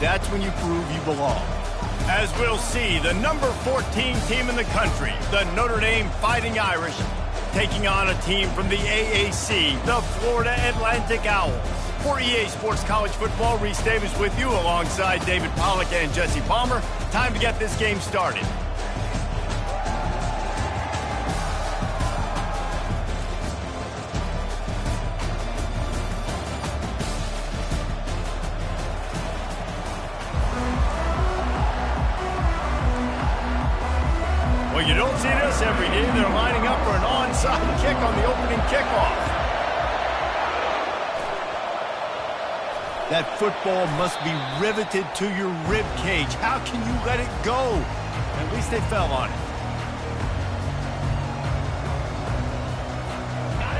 that's when you prove you belong. As we'll see, the number 14 team in the country, the Notre Dame Fighting Irish, taking on a team from the AAC, the Florida Atlantic Owls. For EA Sports College Football, Reese Davis with you alongside David Pollack and Jesse Palmer. Time to get this game started. Well, you don't see this every day. They're lining up for an onside kick on the opening kickoff. That football must be riveted to your rib cage. How can you let it go? At least they fell on it.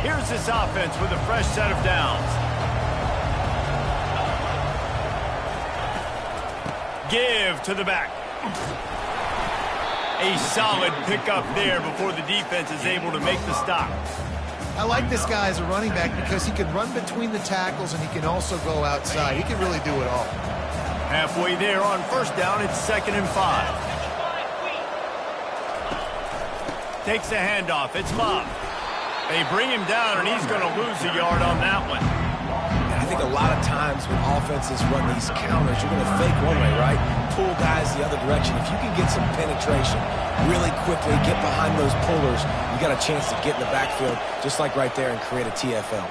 Here's this offense with a fresh set of downs. Give to the back. A solid pickup there before the defense is able to make the stop. I like this guy as a running back because he can run between the tackles and he can also go outside. He can really do it all. Halfway there on first down, it's 2nd and 5. Takes a handoff. It's Mob. They bring him down, and he's going to lose a yard on that one. And I think a lot of times when offenses run these counters, you're going to fake one way, right? Pull guys the other direction. If you can get some penetration really quickly, get behind those pullers, you got a chance to get in the backfield, just like right there, and create a TFL.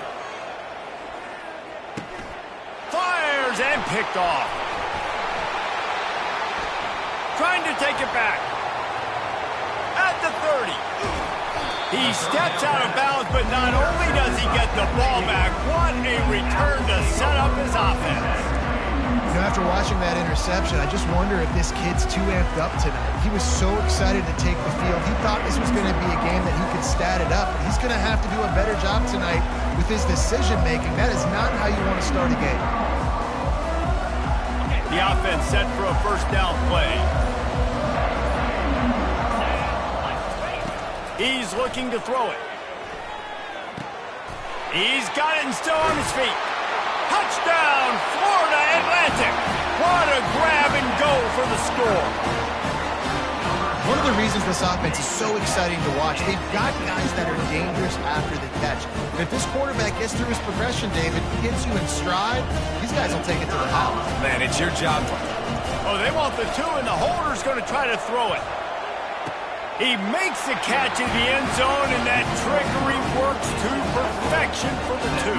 Fires and picked off. Trying to take it back. At the 30. He steps out of bounds, but not only does he get the ball back, what a return to set up his offense. You know, after watching that interception, I just wonder if this kid's too amped up tonight. He was so excited to take the field. He thought this was going to be a game that he could stat it up. He's going to have to do a better job tonight with his decision-making. That is not how you want to start a game. The offense set for a first down play. He's looking to throw it. He's got it and still on his feet. Touchdown, Florida Atlantic. What a grab and go for the score. One of the reasons this offense is so exciting to watch, they've got guys that are dangerous after the catch. And if this quarterback gets through his progression, David, hits you in stride, these guys will take it to the house. Man, it's your job. Oh, they want the 2, and the holder's going to try to throw it. He makes the catch in the end zone, and that trickery works to perfection for the 2.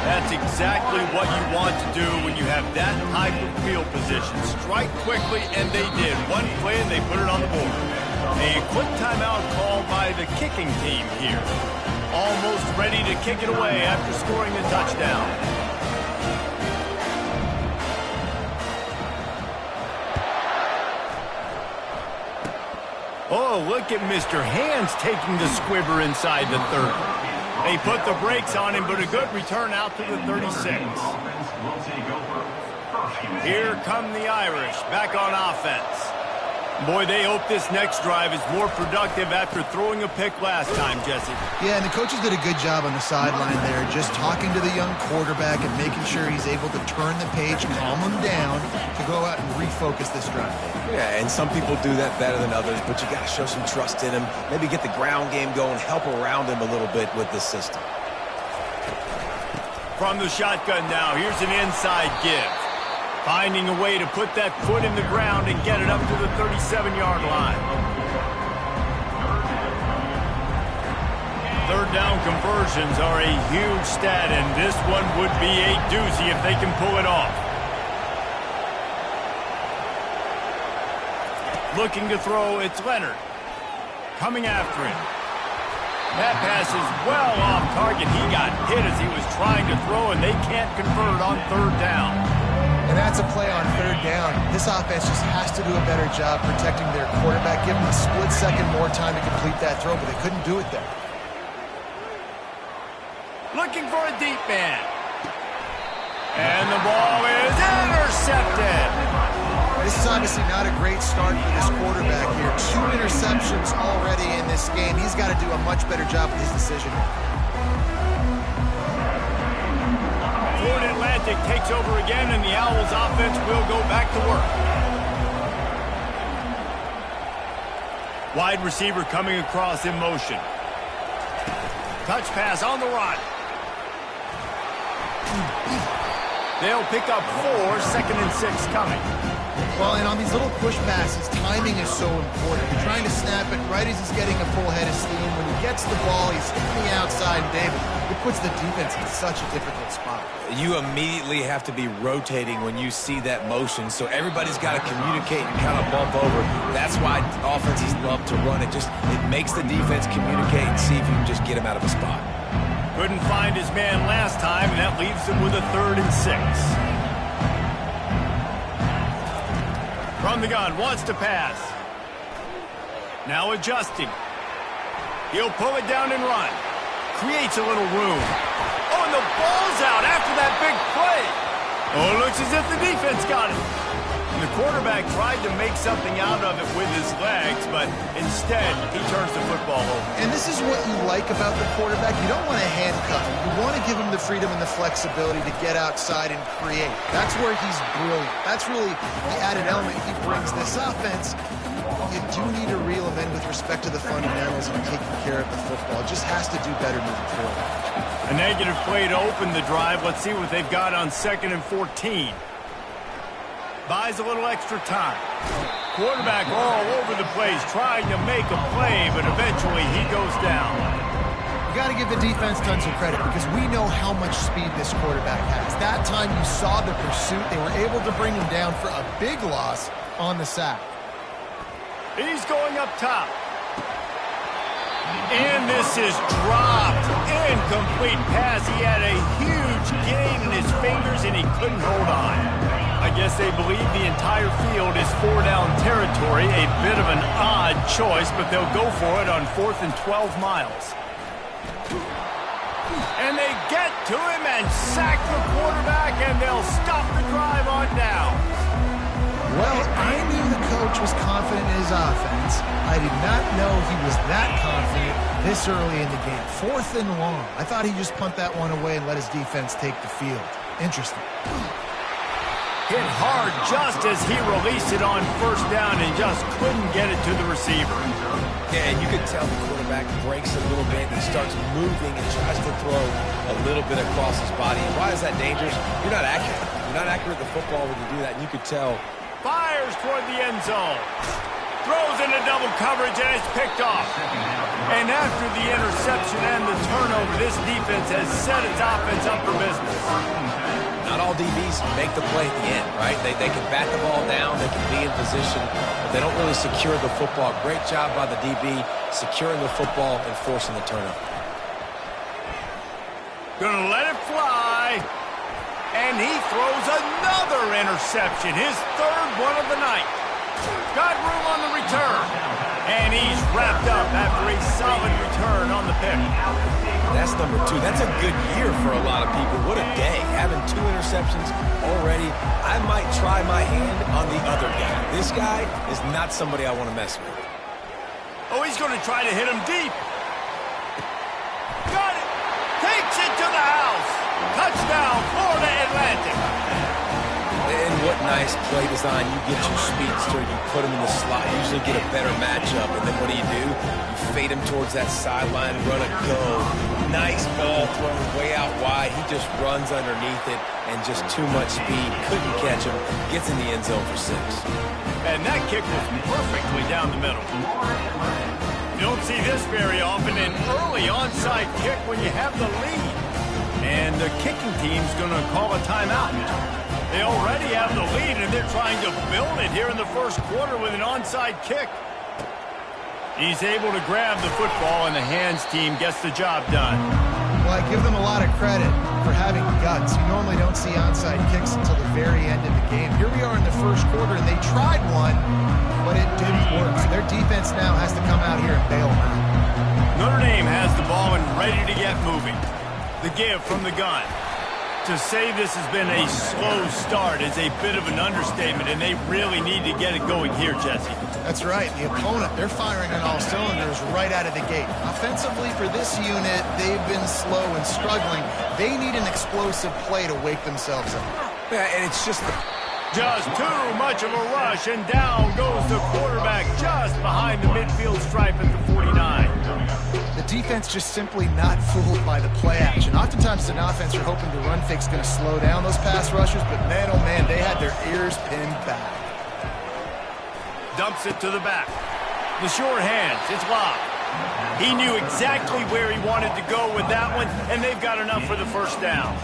That's exactly what you want to do when you have that type of field position. Strike quickly, and they did. One play, and they put it on the board. A quick timeout called by the kicking team here. Almost ready to kick it away after scoring a touchdown. Oh, look at Mr. Hands taking the squibber inside the 30. They put the brakes on him, but a good return out to the 36. Here come the Irish, back on offense. Boy, they hope this next drive is more productive after throwing a pick last time, Jesse. Yeah, and the coaches did a good job on the sideline there, just talking to the young quarterback and making sure he's able to turn the page, calm him down, to go out and refocus this drive. Yeah, and some people do that better than others, but you got to show some trust in him. Maybe get the ground game going, help around him a little bit with this system. From the shotgun now, here's an inside give. Finding a way to put that foot in the ground and get it up to the 37-yard line. Third down conversions are a huge stat, and this one would be a doozy if they can pull it off. Looking to throw, it's Leonard. Coming after him. That pass is well off target. He got hit as he was trying to throw, and they can't convert on third down. And that's a play on third down. This offense just has to do a better job protecting their quarterback. Give them a split second more time to complete that throw, but they couldn't do it there. Looking for a deep man. And the ball is intercepted. This is obviously not a great start for this quarterback here. 2 interceptions already in this game. He's got to do a much better job with his decision. Florida Atlantic Atlantic takes over again, and the Owls offense will go back to work. Wide receiver coming across in motion. Touch pass on the run. They'll pick up 4, 2nd and 6 coming. Well, and on these little push passes, timing is so important. You're trying to snap it right as he's getting a full head of steam. When he gets the ball, he's hitting the outside, and David, it puts the defense in such a difficult spot. You immediately have to be rotating when you see that motion, so everybody's got to communicate and kind of bump over. That's why offenses love to run it. It makes the defense communicate and see if you can just get him out of a spot. Couldn't find his man last time, and that leaves him with a 3rd and 6. From the gun, wants to pass. Now adjusting. He'll pull it down and run. Creates a little room. Oh, and the ball's out after that big play. Oh, it looks as if the defense got it. And the quarterback tried to make something out of it with his legs, but instead, he turns the football over. And this is what you like about the quarterback. You don't want to handcuff him. You want to give him the freedom and the flexibility to get outside and create. That's where he's brilliant. That's really the added element he brings this offense. You do need to reel him in with respect to the fundamentals and taking care of the football. It just has to do better moving forward. A negative play to open the drive. Let's see what they've got on 2nd and 14. Buys a little extra time. Quarterback all over the place, trying to make a play, but eventually he goes down. You got to give the defense tons of credit because we know how much speed this quarterback has. That time you saw the pursuit. They were able to bring him down for a big loss on the sack. He's going up top. And this is dropped. Incomplete pass. He had a huge gain in his fingers, and he couldn't hold on. I guess they believe the entire field is 4-down territory. A bit of an odd choice, but they'll go for it on 4th and 12 miles. And they get to him and sack the quarterback, and they'll stop the drive on down. Well, I knew the coach was confident in his offense. I did not know he was that confident this early in the game. 4th and long. I thought he'd just punt that one away and let his defense take the field. Interesting. Hit hard just as he released it on 1st down and just couldn't get it to the receiver. Yeah, and you can tell the quarterback breaks it a little bit and starts moving and tries to throw a little bit across his body. And why is that dangerous? You're not accurate. You're not accurate with the football when you do that, and you could tell. Fires toward the end zone. Throws into double coverage, and it's picked off. And after the interception and the turnover, this defense has set its offense up for business. Not all DBs make the play at the end, right? They can bat the ball down, they can be in position, but they don't really secure the football. Great job by the DB securing the football and forcing the turnover. Gonna let it fly. And he throws another interception, his 3rd one of the night. Got room on the return. And he's wrapped up after a solid return on the pick. That's number 2. That's a good year for a lot of people. What a day. Having 2 interceptions already. I might try my hand on the other guy. This guy is not somebody I want to mess with. Oh, he's going to try to hit him deep. Got it. Takes it to the house. Touchdown, Florida Atlantic. And what nice play design. You get your speedster, you put him in the slot, usually get a better matchup, and then what do? You fade him towards that sideline, run a go. Nice ball thrown way out wide. He just runs underneath it, and just too much speed. Couldn't catch him. Gets in the end zone for 6. And that kick was perfectly down the middle. You don't see this very often, an early onside kick when you have the lead. And the kicking team's going to call a timeout. They already have the lead, and they're trying to build it here in the 1st quarter with an onside kick. He's able to grab the football, and the hands team gets the job done. Well, I give them a lot of credit for having guts. You normally don't see onside kicks until the very end of the game. Here we are in the 1st quarter, and they tried one, but it didn't work. So their defense now has to come out here and bail them out. Notre Dame has the ball and ready to get moving. The give from the gun. To say this has been a slow start is a bit of an understatement, and they really need to get it going here, Jesse. That's right. The opponent, they're firing on all cylinders right out of the gate. Offensively, for this unit, they've been slow and struggling. They need an explosive play to wake themselves up. Yeah, and it's just too much of a rush, and down goes the quarterback just behind the midfield stripe at the 49. The defense just simply not fooled by the play action. Oftentimes, as an offense, you're hoping the run fake's going to slow down those pass rushers, but man, oh man, they had their ears pinned back. Dumps it to the back. The short hands, it's locked. He knew exactly where he wanted to go with that one, and they've got enough for the first down.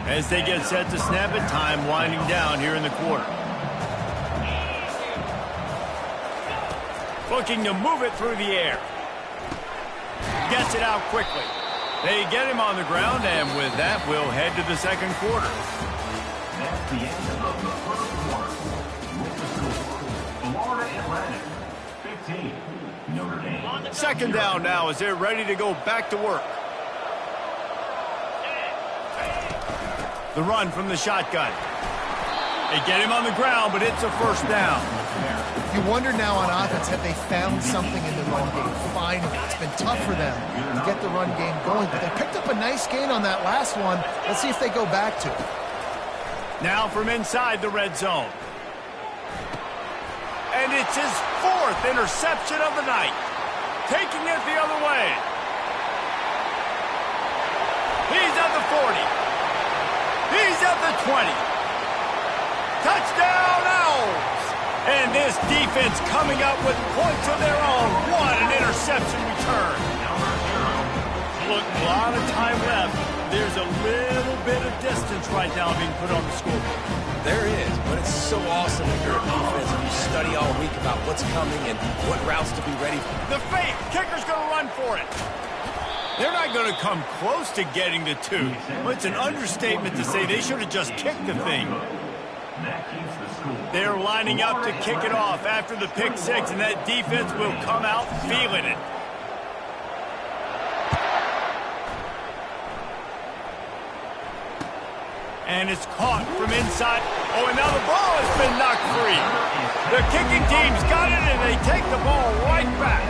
As they get set to snap it, time winding down here in the quarter. Looking to move it through the air. Gets it out quickly. They get him on the ground, and with that, we'll head to the second quarter. That's the end of the first quarter. With the score, Florida Atlantic, 15, Notre Dame. Second down now as they're ready to go back to work. The run from the shotgun. They get him on the ground, but it's a first down. You wonder now on offense, have they found something in the run game? Finally, it's been tough for them to get the run game going, but they picked up a nice gain on that last one. Let's see if they go back to it. Now from inside the red zone. And it's his fourth interception of the night. Taking it the other way. He's at the 40. He's at the 20. Touchdown, Owls! And this defense coming up with points of their own. What an interception return. Look, a lot of time left. There's a little bit of distance right now being put on the scoreboard. there is, but it's so awesome when you're a defense and you study all week about what's coming and what routes to be ready for. The fake. Kicker's going to run for it. They're not going to come close to getting the two. Well, it's an understatement to say they should have just kicked the thing. They're lining up to kick it off after the pick six, and that defense will come out feeling it. And it's caught from inside. Oh, and now the ball has been knocked free. The kicking team's got it, and they take the ball right back.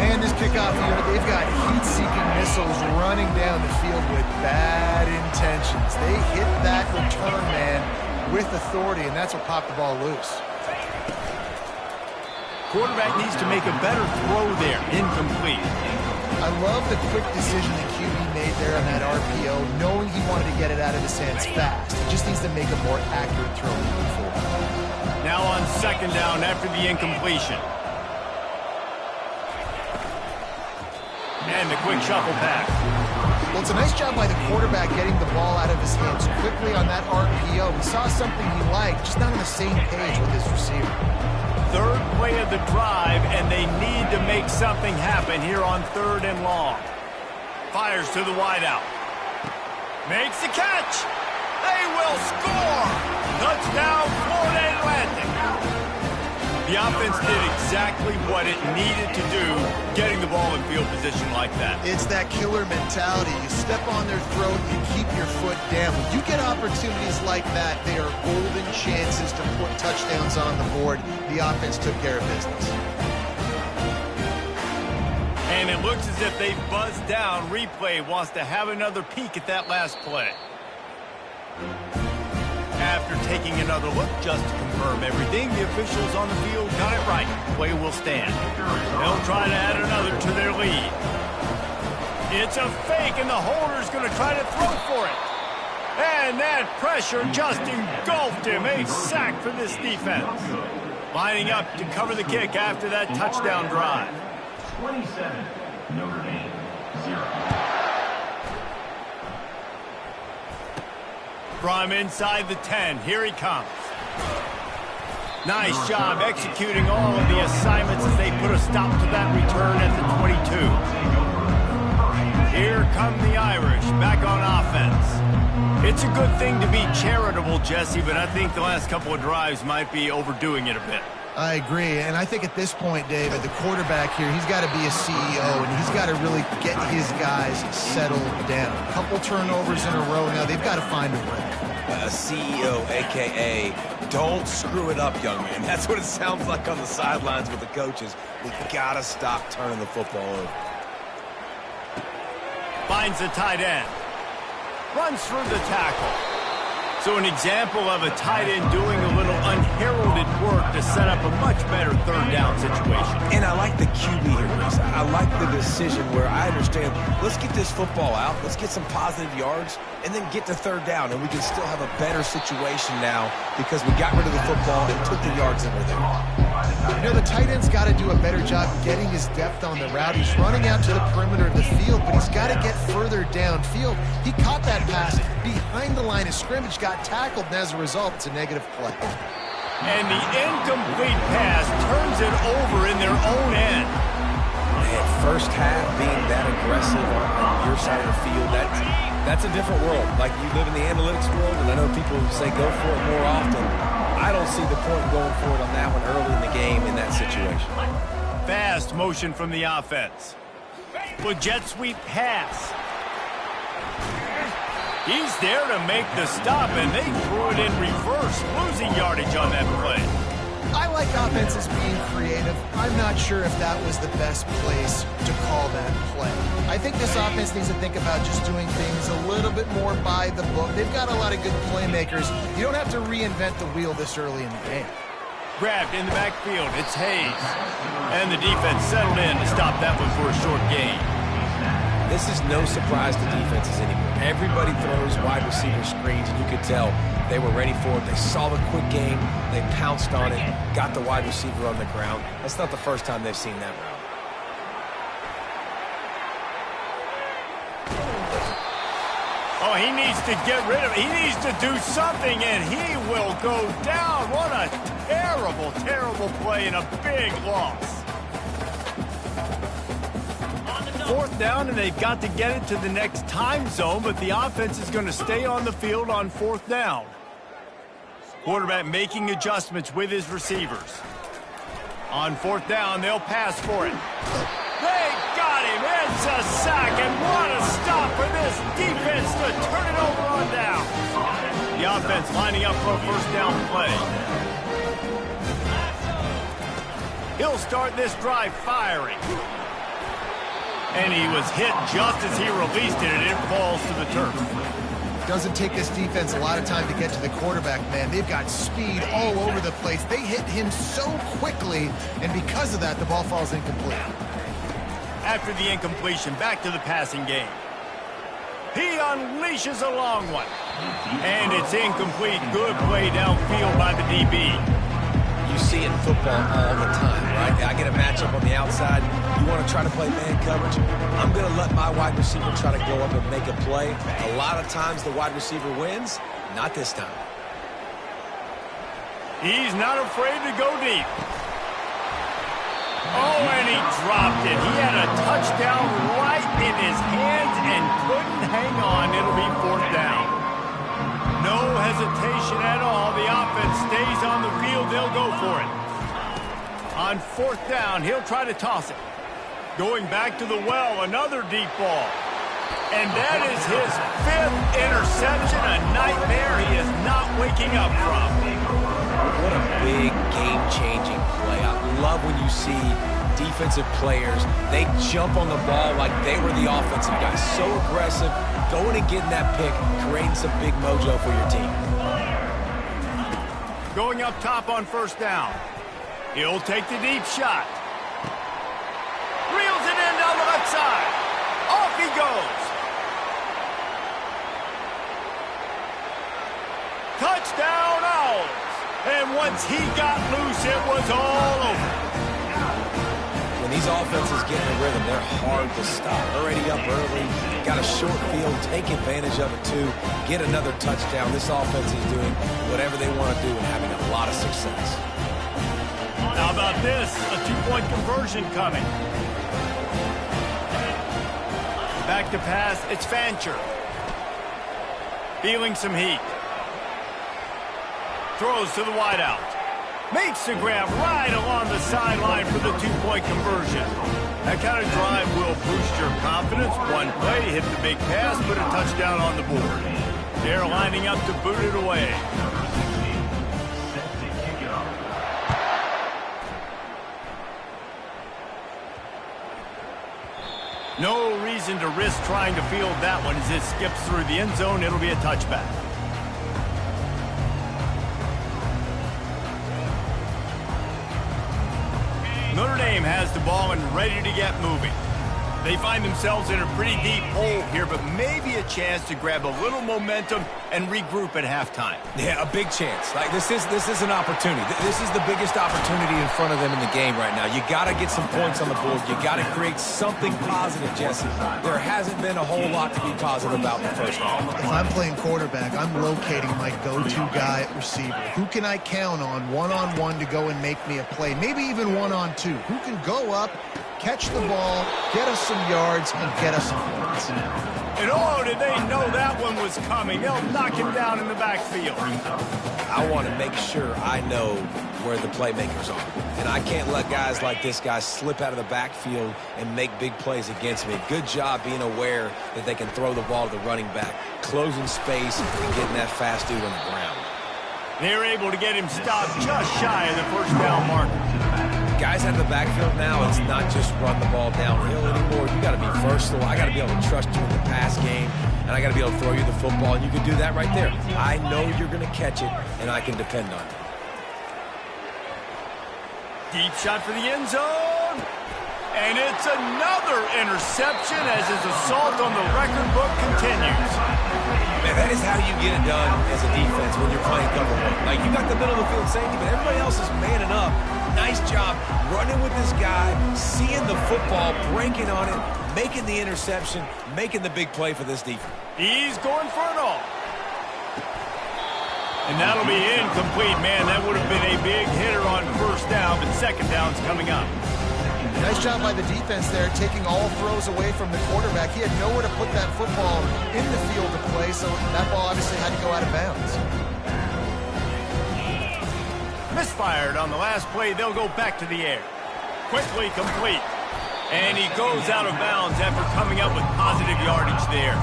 Man, this kickoff unit, they've got heat-seeking missiles running down the field with bad intentions. They hit that return man with authority, and that's what popped the ball loose. Quarterback needs to make a better throw there. Incomplete. I love the quick decision the QB made there on that RPO, knowing he wanted to get it out of his hands fast. He just needs to make a more accurate throw moving forward. Now on second down after the incompletion. And the quick shuffle pass. Well, it's a nice job by the quarterback getting the ball out of his hands quickly on that RPO. He saw something he liked, just not on the same page with his receiver. Third play of the drive, and they need to make something happen here on 3rd and long. Fires to the wideout. Makes the catch. They will score. Touchdown, Florida Atlantic. The offense did exactly what it needed to do, getting the ball in field position like that. It's that killer mentality. You step on their throat, you keep your foot down. When you get opportunities like that, they are golden chances to put touchdowns on the board. The offense took care of business. And it looks as if they've buzzed down. Replay wants to have another peek at that last play. After taking another look just to confirm everything, the officials on the field got it right. Play will stand. They'll try to add another to their lead. It's a fake, and the holder's going to try to throw for it. And that pressure just engulfed him. A sack for this defense. Lining up to cover the kick after that touchdown drive. 27, Notre Dame, 0. From inside the 10, here he comes. Nice job executing all of the assignments as they put a stop to that return at the 22. Here come the Irish back on offense. It's a good thing to be charitable, Jesse, but I think the last couple of drives might be overdoing it a bit. I agree, and I think at this point, David, the quarterback here, he's got to be a CEO, and he's got to really get his guys settled down. A couple turnovers in a row now. They've got to find a way. A CEO, a.k.a. don't screw it up, young man. That's what it sounds like on the sidelines with the coaches. We got to stop turning the football over. Finds the tight end. Runs through the tackle. So an example of a tight end doing a little unheralded work to set up a much better third down situation. And I like the QB here, Reese. I like the decision where I understand, let's get this football out, let's get some positive yards, and then get to third down, and we can still have a better situation now because we got rid of the football and took the yards that were there. You know, the tight end's got to do a better job getting his depth on the route. He's running out to the perimeter of the field, but he's got to get further downfield. He caught that pass behind the line of scrimmage, got tackled, and as a result, it's a negative play. And the incomplete pass turns it over in their own end. Man, first half being that aggressive on your side of the field, that's a different world. Like, you live in the analytics world, and I know people say go for it more often. I don't see the point in going for it on that one early in the game in that situation. Fast motion from the offense. With jet sweep pass. He's there to make the stop, and they threw it in reverse, losing yardage on that play. I like offenses being creative. I'm not sure if that was the best place to call that play. I think this offense needs to think about just doing things a little bit more by the book. They've got a lot of good playmakers. You don't have to reinvent the wheel this early in the game. Grabbed in the backfield, it's Hayes. And the defense settled in to stop that one for a short gain. This is no surprise to defenses anymore. Everybody throws wide receiver screens, and you could tell they were ready for it. They saw the quick game. They pounced on it, got the wide receiver on the ground. That's not the first time they've seen that route. Oh, he needs to get rid of it. He needs to do something, and he will go down. What a terrible, terrible play and a big loss. Fourth down, and they've got to get it to the next time zone, but the offense is going to stay on the field on fourth down. Quarterback making adjustments with his receivers. On fourth down, they'll pass for it. They got him. It's a sack, and what a stop for this defense to turn it over on down. The offense lining up for a first down play. He'll start this drive firing. And he was hit just as he released it, and it falls to the turf. Doesn't take this defense a lot of time to get to the quarterback, man. They've got speed all over the place. They hit him so quickly, and because of that, the ball falls incomplete. After the incompletion, back to the passing game. He unleashes a long one. And it's incomplete. Good play downfield by the DB. You see it in football all the time, right? I get a matchup on the outside. You want to try to play man coverage? I'm going to let my wide receiver try to go up and make a play. A lot of times the wide receiver wins. Not this time. He's not afraid to go deep. Oh, and he dropped it. He had a touchdown right in his hands and couldn't hang on. It'll be fourth down. No hesitation at all. The offense stays on the field. They'll go for it. On fourth down, he'll try to toss it. Going back to the well, another deep ball. And that is his fifth interception, a nightmare he is not waking up from. What a big game-changing play. I love when you see defensive players, they jump on the ball like they were the offensive guys. So aggressive, going and getting that pick, creating some big mojo for your team. Going up top on first down. He'll take the deep shot. Reels it in down the left side. Off he goes. Touchdown Owls. And once he got loose, it was all over. When these offenses get in a rhythm, they're hard to stop. Already up early, got a short field, take advantage of it too, get another touchdown. This offense is doing whatever they want to do and having a lot of success. How about this? A two-point conversion coming. Back to pass, it's Fancher. Feeling some heat. Throws to the wideout. Makes the grab right along the sideline for the two-point conversion. That kind of drive will boost your confidence. One play, hit the big pass, put a touchdown on the board. They're lining up to boot it away. No reason to risk trying to field that one as it skips through the end zone. It'll be a touchback. Notre Dame has the ball and ready to get moving. They find themselves in a pretty deep hole here, but maybe a chance to grab a little momentum and regroup at halftime. Yeah, a big chance. Like this is an opportunity. This is the biggest opportunity in front of them in the game right now. You got to get some points on the board. You got to create something positive, Jesse. There hasn't been a whole lot to be positive about in the first half. If I'm playing quarterback, I'm locating my go-to guy at receiver. Who can I count on one-on-one to go and make me a play? Maybe even one-on-two. Who can go up, catch the ball, get us some yards, and get us some points. And oh, did they know that one was coming. They'll knock him down in the backfield. I want to make sure I know where the playmakers are. And I can't let guys like this guy slip out of the backfield and make big plays against me. Good job being aware that they can throw the ball to the running back, closing space, and getting that fast dude on the ground. They're able to get him stopped just shy of the first down marker. Guys out of the backfield now, it's not just run the ball downhill anymore. You got to be versatile. I got to be able to trust you in the pass game, and I got to be able to throw you the football, and you can do that right there. I know you're going to catch it, and I can depend on it. Deep shot for the end zone. And it's another interception as his assault on the record book continues. Man, that is how you get it done as a defense when you're playing cover one. Like, you got the middle of the field safety, but everybody else is manning up. Nice job running with this guy, seeing the football, breaking on it, making the interception, making the big play for this defense. He's going for it all. And that'll be incomplete, man. That would have been a big hitter on first down, but second down's coming up. Nice job by the defense there, taking all throws away from the quarterback. He had nowhere to put that football in the field to play, so that ball obviously had to go out of bounds. Misfired on the last play. They'll go back to the air. Quickly complete. And he goes out of bounds after coming up with positive yardage there.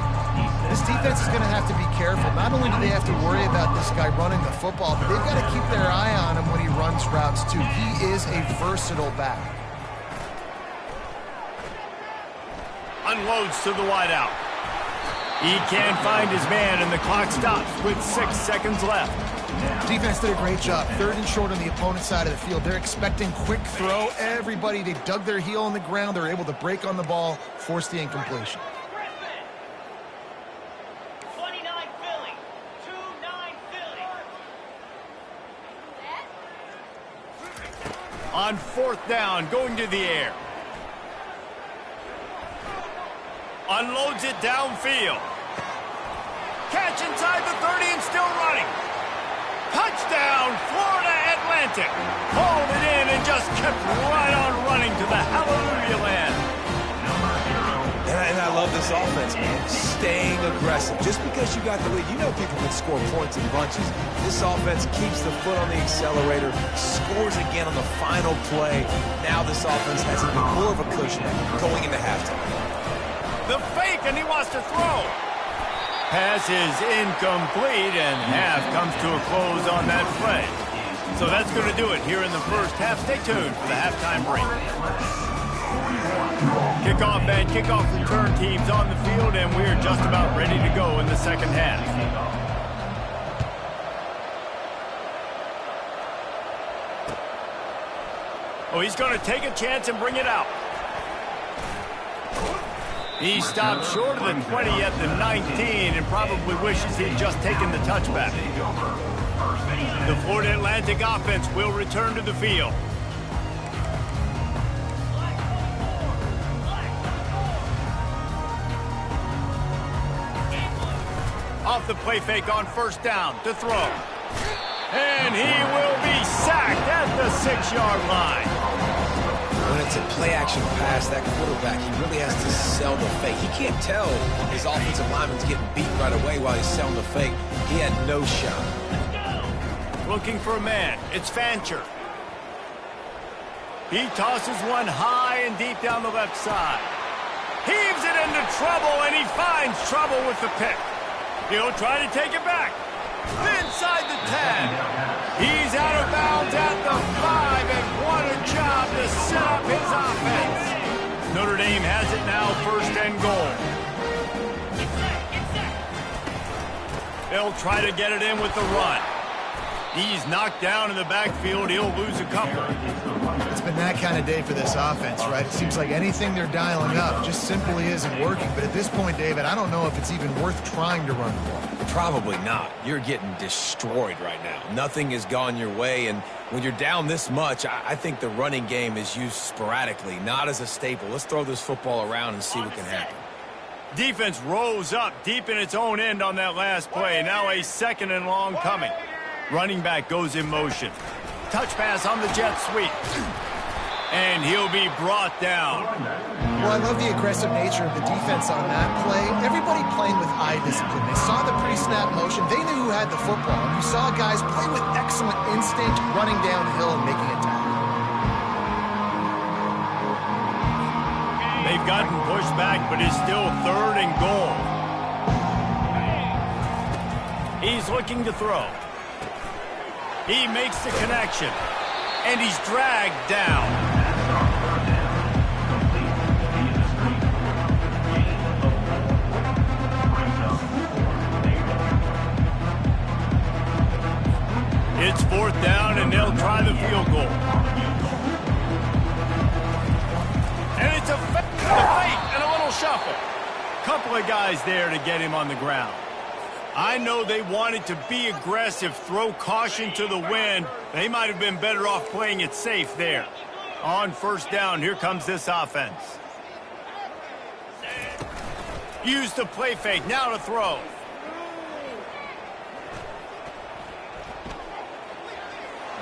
This defense is going to have to be careful. Not only do they have to worry about this guy running the football, but they've got to keep their eye on him when he runs routes too. He is a versatile back. Unloads to the wideout. He can't find his man, and the clock stops with 6 seconds left. Defense did a great job. Third and short on the opponent's side of the field. They're expecting quick throw. Everybody, they dug their heel on the ground. They're able to break on the ball, force the incompletion. 29 Philly. 2-9 Philly. On fourth down, going to the air. Unloads it downfield. Catch inside the 30 and still running. Touchdown, Florida Atlantic. Hauled it in and just kept right on running to the hallelujah land. And I love this offense, man. Staying aggressive. Just because you got the lead, you know people can score points in bunches. This offense keeps the foot on the accelerator, scores again on the final play. Now this offense has even more of a cushion going into halftime. The fake, and he wants to throw. Pass is incomplete, and half comes to a close on that play. So that's going to do it here in the first half. Stay tuned for the halftime break. Kickoff and kickoff return teams on the field, and we're just about ready to go in the second half. Oh, he's going to take a chance and bring it out. He stopped short of the 20 at the 19 and probably wishes he'd just taken the touchback. The Florida Atlantic offense will return to the field. Off the play fake on first down to throw. And he will be sacked at the 6-yard line. When it's it's a play-action pass, that quarterback, he really has to sell the fake. He can't tell his offensive lineman's getting beat right away while he's selling the fake. He had no shot. Looking for a man. It's Fancher. He tosses one high and deep down the left side. Heaves it into trouble, and he finds trouble with the pick. He'll try to take it back. Inside the 10. He's out of bounds at the 5, and what a job to set up his offense. Notre Dame has it now, 1st and goal. They'll try to get it in with the run. He's knocked down in the backfield. He'll lose a couple. It's been that kind of day for this offense, right? It seems like anything they're dialing up just simply isn't working. But at this point, David, I don't know if it's even worth trying to run the ball. Probably not. You're getting destroyed right now. Nothing has gone your way, and when you're down this much, I think the running game is used sporadically, not as a staple. Let's throw this football around and see what can happen. Defense rolls up deep in its own end on that last play. Now a 2nd and long coming. Running back goes in motion. Touch pass on the jet sweep. And he'll be brought down. Well, I love the aggressive nature of the defense on that play. Everybody playing with eye discipline. They saw the pre-snap motion. They knew who had the football. And you saw guys play with excellent instinct, running downhill and making a tackle. They've gotten pushed back, but it's still 3rd and goal. He's looking to throw. He makes the connection, and he's dragged down. It's 4th down, and they'll try the field goal. And it's a fake and a little shuffle. Couple of guys there to get him on the ground. I know they wanted to be aggressive, throw caution to the wind. They might have been better off playing it safe there. On 1st down, here comes this offense. Use the play fake, now to throw.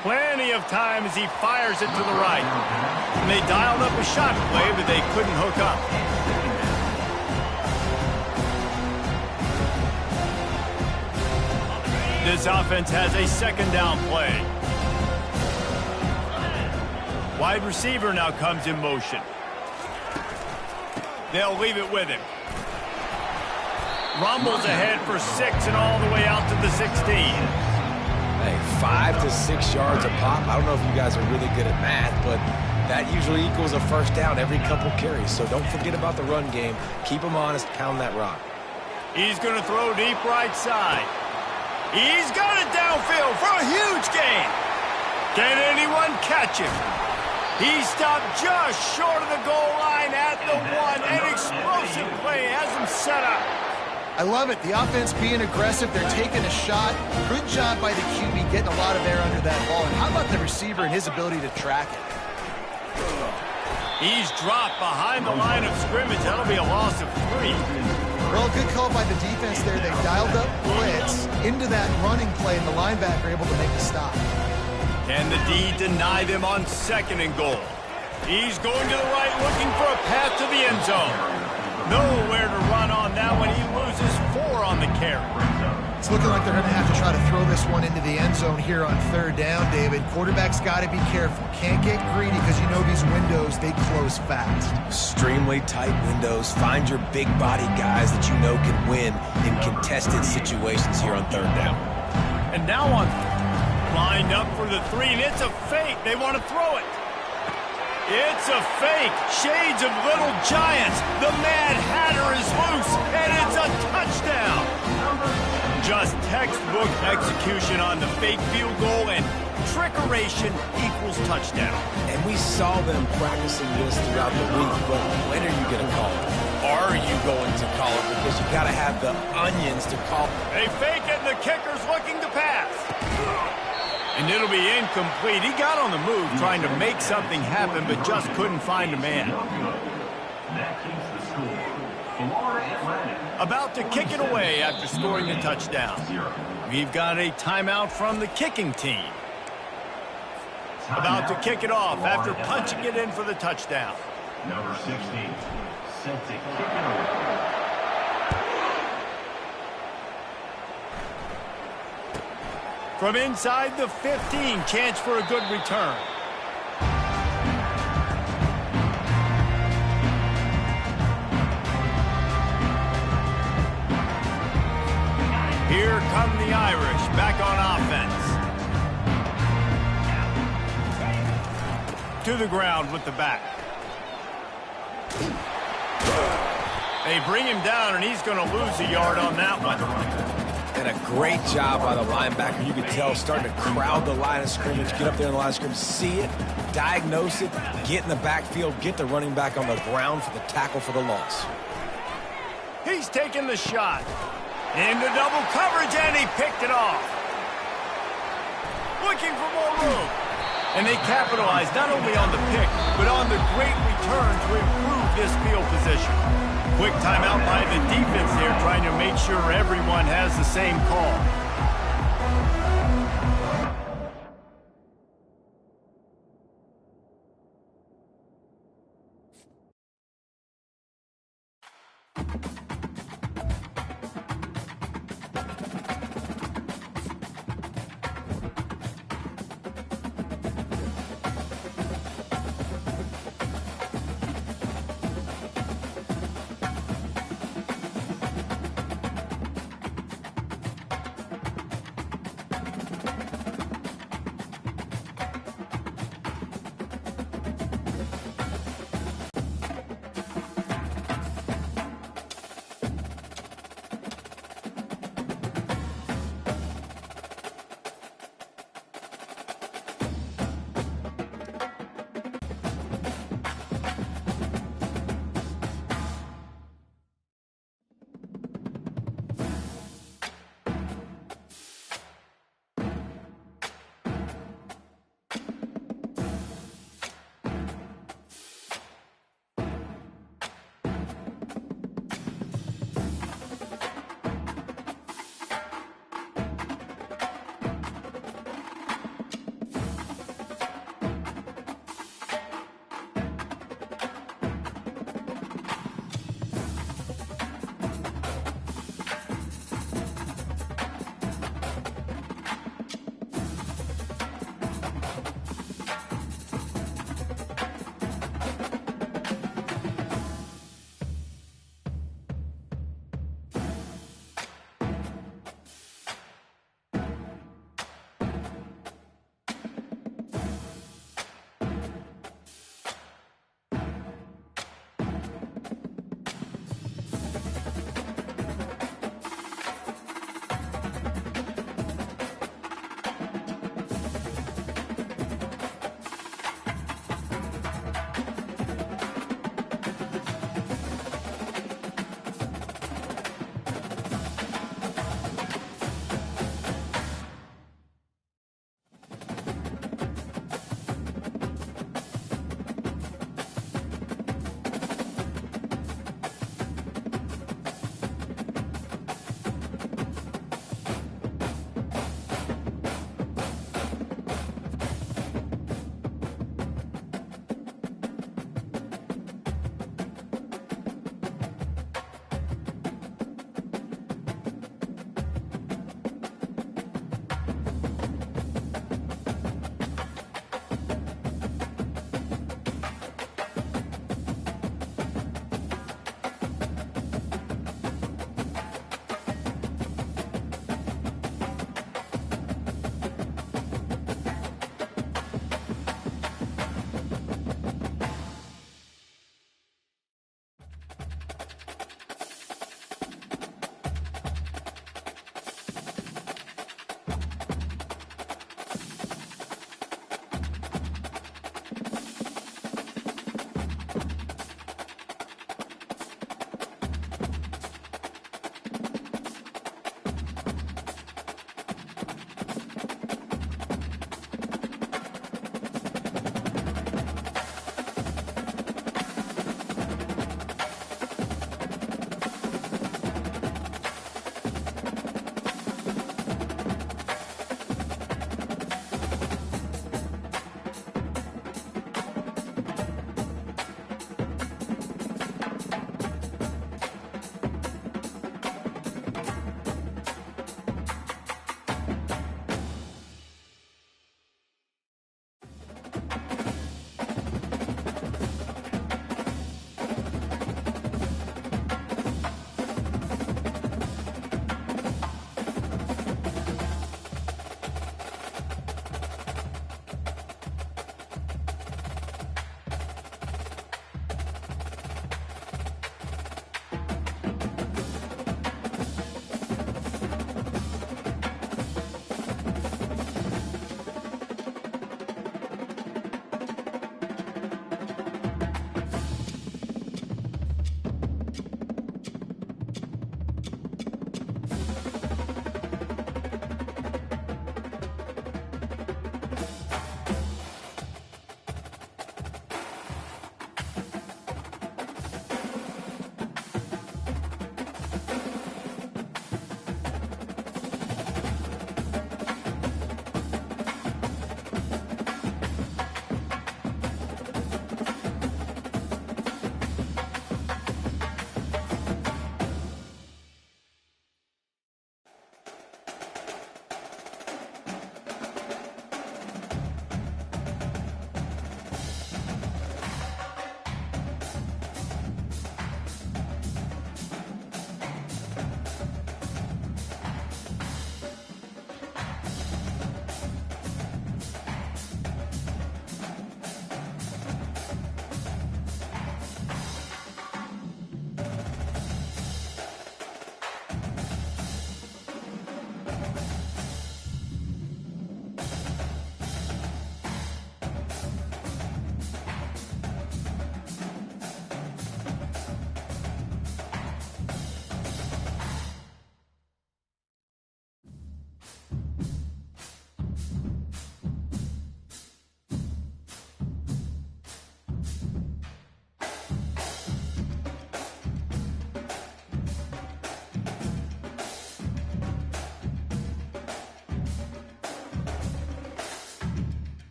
Plenty of time as he fires it to the right. And they dialed up a shot play, but they couldn't hook up. This offense has a 2nd down play. Wide receiver now comes in motion. They'll leave it with him. Rumbles ahead for 6 and all the way out to the 16. Hey, 5 to 6 yards a pop. I don't know if you guys are really good at math, but that usually equals a 1st down every couple carries. So don't forget about the run game. Keep them honest, pound that rock. He's going to throw deep right side. He's got it downfield for a huge gain. Can anyone catch him? He stopped just short of the goal line at the 1. An explosive play has him set up. I love it. The offense being aggressive. They're taking a shot. Good job by the QB getting a lot of air under that ball. And how about the receiver and his ability to track it? He's dropped behind the line of scrimmage. That'll be a loss of 3. Well, good call by the defense there. They dialed up blitz into that running play, and the linebacker able to make the stop. Can the D deny them on 2nd and goal? He's going to the right, looking for a path to the end zone. Nowhere to run on that one. He loses 4 on the carry. It's looking like they're going to have to try to throw this one into the end zone here on 3rd down, David. Quarterback's got to be careful. Can't get greedy because you know these windows, they close fast. Extremely tight windows. Find your big body guys that you know can win in contested situations here on 3rd down. And now on lined up for the 3, and it's a fake. They want to throw it. It's a fake. Shades of Little Giants. The Mad Hatter is loose, and it's a touchdown. Just textbook execution on the fake field goal, and trickeration equals touchdown. And we saw them practicing this throughout the week, but when are you going to call it? Are you going to call it? Because you got to have the onions to call it. They fake it, and the kicker's looking to pass. And it'll be incomplete. He got on the move trying to make something happen, but just couldn't find a man. That keeps the score. Florida Atlantic. About to kick it away after scoring the touchdown. We've got a timeout from the kicking team. About to kick it off after punching it in for the touchdown. Number 16, set to kick it away. From inside the 15, chance for a good return. Here come the Irish, back on offense. To the ground with the back. They bring him down, and he's going to lose a yard on that one. And a great job by the linebacker. You could tell starting to crowd the line of scrimmage, get up there in the line of scrimmage, see it, diagnose it, get in the backfield, get the running back on the ground for the tackle for the loss. He's taking the shot. Into double coverage, and he picked it off. Looking for more room. And they capitalized not only on the pick, but on the great return to improve this field position. Quick timeout by the defense there, trying to make sure everyone has the same call.